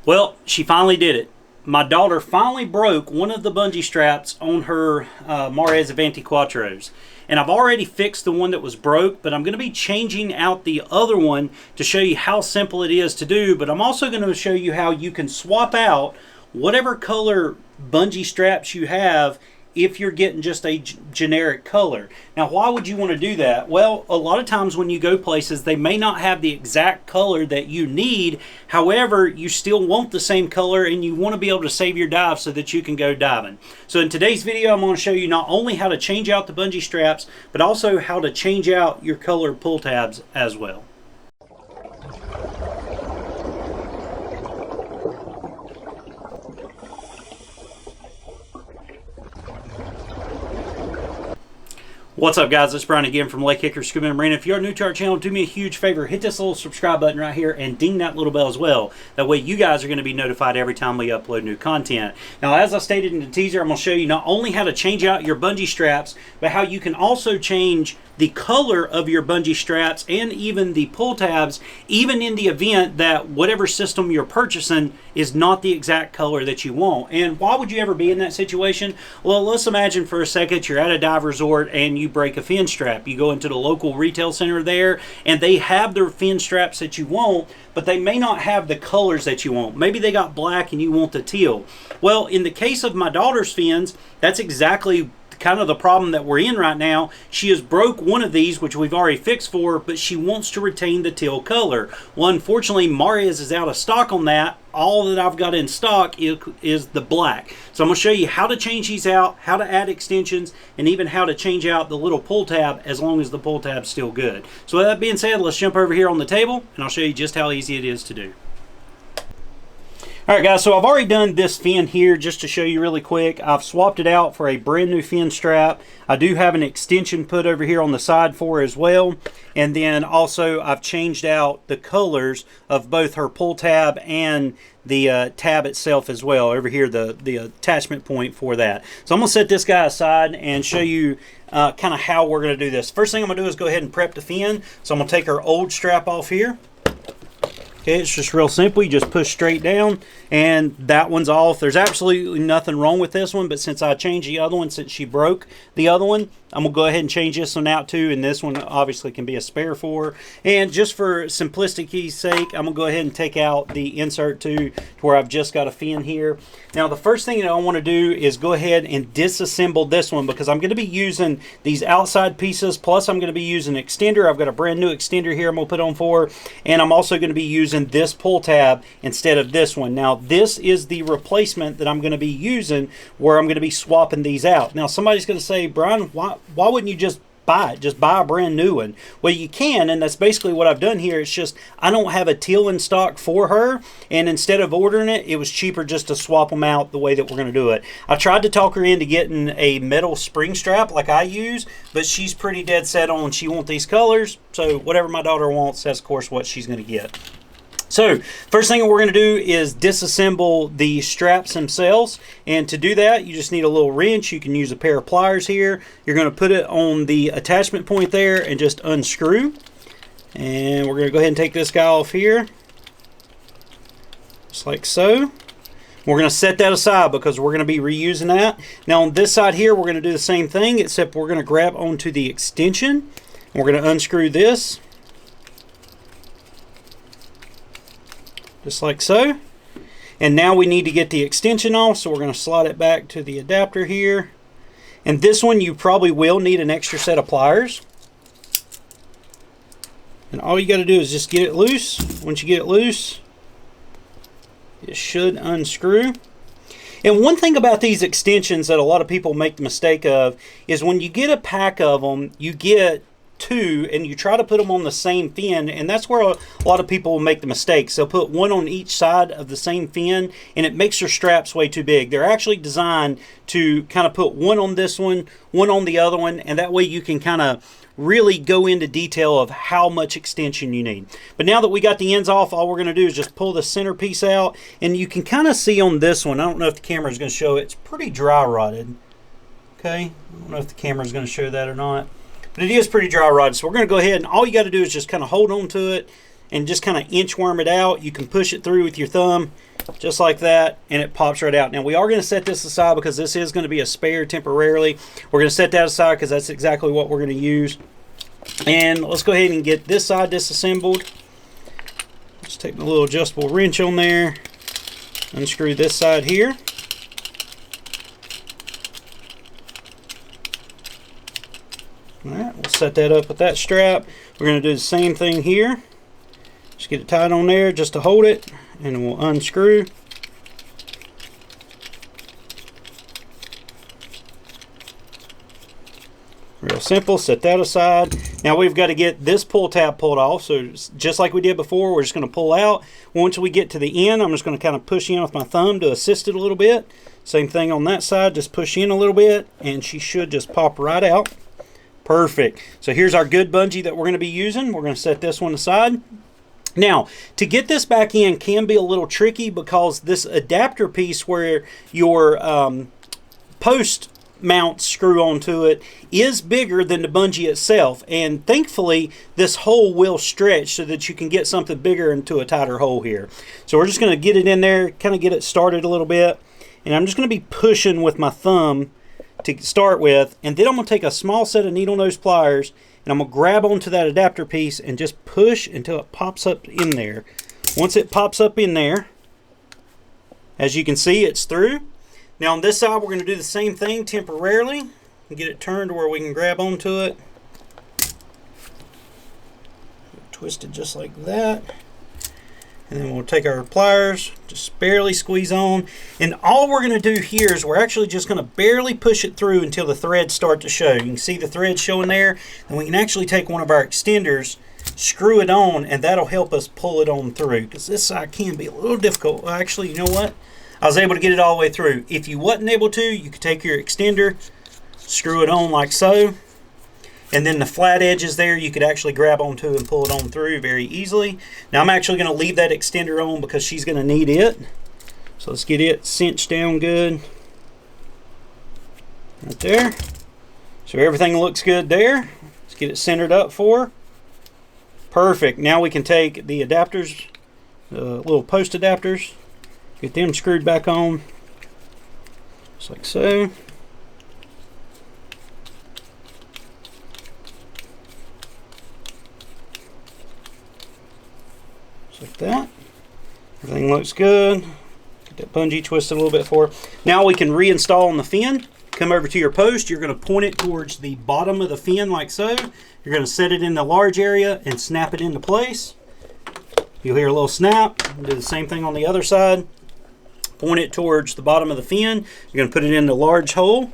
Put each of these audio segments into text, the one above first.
Well, she finally did it. My daughter finally broke one of the bungee straps on her Mares Bungee Quattros. And I've already fixed the one that was broke, but I'm going to be changing out the other one to show you how simple it is to do. But I'm also going to show you how you can swap out whatever color bungee straps you have if you're getting just a generic color. Now, why would you want to do that? Well, a lot of times when you go places, they may not have the exact color that you need. However, you still want the same color and you want to be able to save your dive so that you can go diving. So in today's video, I'm going to show you not only how to change out the bungee straps, but also how to change out your color pull tabs as well. What's up, guys? It's Brian again from Lake Hickory Scuba and Marine. If you're new to our channel, do me a huge favor, hit this little subscribe button right here and ding that little bell as well. That way you guys are going to be notified every time we upload new content. Now, as I stated in the teaser, I'm going to show you not only how to change out your bungee straps, but how you can also change the color of your bungee straps and even the pull tabs, even in the event that whatever system you're purchasing is not the exact color that you want. And why would you ever be in that situation? Well, let's imagine for a second you're at a dive resort and you break a fin strap. You go into the local retail center there and they have their fin straps that you want, but they may not have the colors that you want. Maybe they got black and you want the teal. Well, in the case of my daughter's fins, that's exactly kind of the problem that we're in right now. She has broke one of these, which we've already fixed for her, but she wants to retain the teal color. Well, unfortunately, Mares is out of stock on that. All that I've got in stock is the black. So I'm going to show you how to change these out, how to add extensions, and even how to change out the little pull tab as long as the pull tab's still good. So with that being said, let's jump over here on the table and I'll show you just how easy it is to do. Alright guys, so I've already done this fin here just to show you really quick. I've swapped it out for a brand new fin strap. I do have an extension put over here on the side for her as well. And then also I've changed out the colors of both her pull tab and the tab itself as well. Over here, the attachment point for that. So I'm going to set this guy aside and show you kind of how we're going to do this. First thing I'm going to do is go ahead and prep the fin. So I'm going to take her old strap off here. Okay, it's just real simple. You just push straight down and that one's off. There's absolutely nothing wrong with this one, but since I changed the other one, since she broke the other one, I'm going to go ahead and change this one out too, and this one obviously can be a spare for her. And just for simplicity's sake, I'm going to go ahead and take out the insert too, to where I've just got a fin here. Now, the first thing that I want to do is go ahead and disassemble this one because I'm going to be using these outside pieces, plus I'm going to be using an extender. I've got a brand new extender here I'm going to put on for her, and I'm also going to be using this pull tab instead of this one. Now, this is the replacement that I'm going to be using where I'm going to be swapping these out. Now, somebody's going to say, Brian, why wouldn't you just buy it? Just buy a brand new one. Well, you can, and that's basically what I've done here. It's just I don't have a teal in stock for her, and instead of ordering it, it was cheaper just to swap them out the way that we're going to do it. I tried to talk her into getting a metal spring strap like I use, but she's pretty dead set on she wants these colors, so whatever my daughter wants, that's of course what she's going to get. So, first thing we're going to do is disassemble the straps themselves, and to do that, you just need a little wrench. You can use a pair of pliers here. You're going to put it on the attachment point there and just unscrew. And we're going to go ahead and take this guy off here, just like so. We're going to set that aside because we're going to be reusing that. Now on this side here, we're going to do the same thing, except we're going to grab onto the extension. And we're going to unscrew this, just like so. And now we need to get the extension off, so we're going to slide it back to the adapter here. And this one you probably will need an extra set of pliers. And all you got to do is just get it loose. Once you get it loose, it should unscrew. And one thing about these extensions that a lot of people make the mistake of is when you get a pack of them, you get two and you try to put them on the same fin, and that's where a lot of people will make the mistakes. They'll put one on each side of the same fin and it makes your straps way too big. They're actually designed to kind of put one on this one on the other one, and that way you can kind of really go into detail of how much extension you need. But now that we got the ends off, all we're going to do is just pull the center piece out, and you can kind of see on this one, I don't know if the camera is going to show it, it's pretty dry rotted. Okay, I don't know if the camera is going to show that or not, but it is pretty dry rotted. So we're going to go ahead, and all you got to do is just kind of hold on to it and just kind of inchworm it out. You can push it through with your thumb just like that, and it pops right out. Now we are going to set this aside because this is going to be a spare temporarily. We're going to set that aside because that's exactly what we're going to use. And let's go ahead and get this side disassembled. Just take my little adjustable wrench on there, unscrew this side here. Alright, we'll set that up with that strap. We're going to do the same thing here. Just get it tied on there just to hold it, and we'll unscrew. Real simple, set that aside. Now we've got to get this pull tab pulled off, so just like we did before, we're just going to pull out. Once we get to the end, I'm just going to kind of push in with my thumb to assist it a little bit. Same thing on that side, just push in a little bit, and she should just pop right out. Perfect. So here's our good bungee that we're going to be using. We're going to set this one aside. Now, to get this back in can be a little tricky because this adapter piece where your post mounts screw onto it is bigger than the bungee itself, and thankfully this hole will stretch so that you can get something bigger into a tighter hole here. So we're just going to get it in there, kind of get it started a little bit, and I'm just going to be pushing with my thumb to start with, and then I'm going to take a small set of needle nose pliers and I'm going to grab onto that adapter piece and just push until it pops up in there. Once it pops up in there, as you can see, it's through. Now on this side we're going to do the same thing temporarily and get it turned to where we can grab onto it. Twist it just like that. And then we'll take our pliers, just barely squeeze on. And all we're going to do here is we're actually just going to barely push it through until the threads start to show. You can see the threads showing there. And we can actually take one of our extenders, screw it on, and that'll help us pull it on through. Because this side can be a little difficult. Well, actually, you know what? I was able to get it all the way through. If you wasn't able to, you could take your extender, screw it on like so. And then the flat edges there, you could actually grab onto and pull it on through very easily. Now I'm actually going to leave that extender on because she's going to need it. So let's get it cinched down good. Right there. So everything looks good there. Let's get it centered up for her. Perfect. Now we can take the adapters, little post adapters, get them screwed back on. Just like so. Like that. Everything looks good. Get that bungee twisted a little bit for her. Now we can reinstall on the fin. Come over to your post. You're going to point it towards the bottom of the fin like so. You're going to set it in the large area and snap it into place. You'll hear a little snap. Do the same thing on the other side. Point it towards the bottom of the fin. You're going to put it in the large hole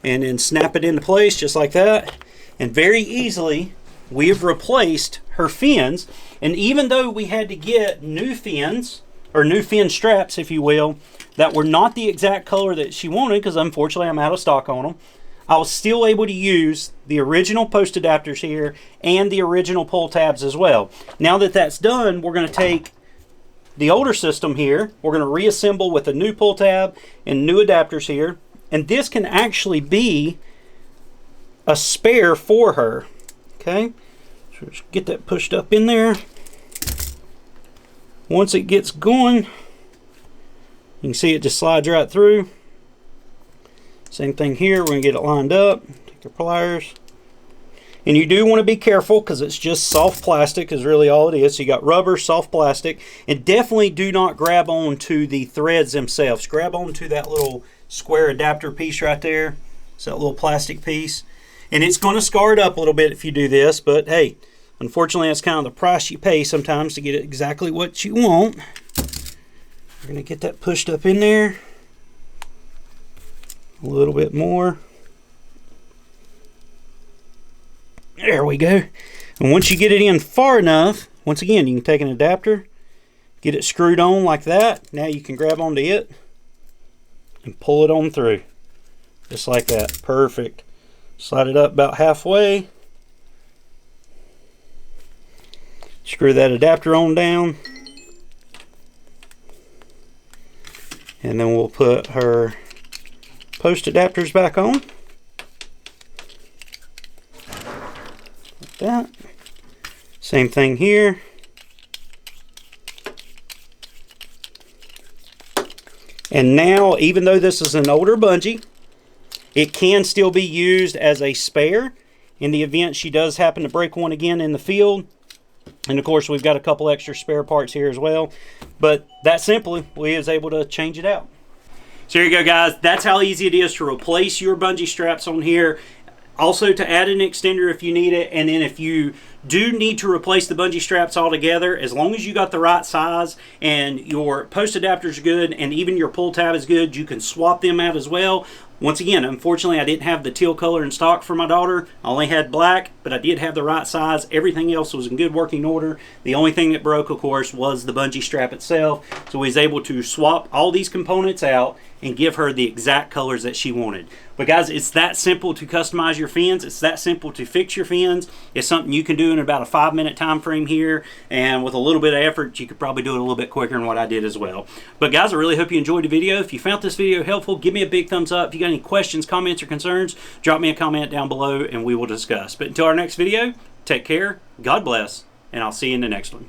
and then snap it into place just like that. And very easily we have replaced her fins. And even though we had to get new fins, or new fin straps, if you will, that were not the exact color that she wanted, because unfortunately I'm out of stock on them, I was still able to use the original post adapters here and the original pull tabs as well. Now that that's done, we're going to take the older system here, we're going to reassemble with a new pull tab and new adapters here, and this can actually be a spare for her. Okay, so just get that pushed up in there. Once it gets going, you can see it just slides right through. Same thing here, we're going to get it lined up. Take your pliers. And you do want to be careful because it's just soft plastic is really all it is. So you got rubber, soft plastic, and definitely do not grab on to the threads themselves. Grab onto that little square adapter piece right there. It's that little plastic piece. And it's going to scar it up a little bit if you do this, but hey, unfortunately that's kind of the price you pay sometimes to get it exactly what you want. We're going to get that pushed up in there a little bit more. There we go. And once you get it in far enough, once again, you can take an adapter, get it screwed on like that. Now you can grab onto it and pull it on through. Just like that. Perfect. Slide it up about halfway. Screw that adapter on down. And then we'll put her post adapters back on. Like that. Same thing here. And now, even though this is an older bungee, it can still be used as a spare in the event she does happen to break one again in the field. And of course, we've got a couple extra spare parts here as well. But that simply, we is able to change it out. So here you go, guys. That's how easy it is to replace your bungee straps on here. Also to add an extender if you need it. And then if you do need to replace the bungee straps altogether, as long as you got the right size and your post adapter is good and even your pull tab is good, you can swap them out as well. Once again, unfortunately, I didn't have the teal color in stock for my daughter. I only had black, but I did have the right size. Everything else was in good working order. The only thing that broke, of course, was the bungee strap itself. So we was able to swap all these components out and give her the exact colors that she wanted. But guys, it's that simple to customize your fins. It's that simple to fix your fins. It's something you can do in about a 5-minute time frame here, and with a little bit of effort, you could probably do it a little bit quicker than what I did as well. But guys, I really hope you enjoyed the video. If you found this video helpful, give me a big thumbs up. If you got any questions, comments, or concerns, drop me a comment down below and we will discuss. But until our next video, take care, God bless, and I'll see you in the next one.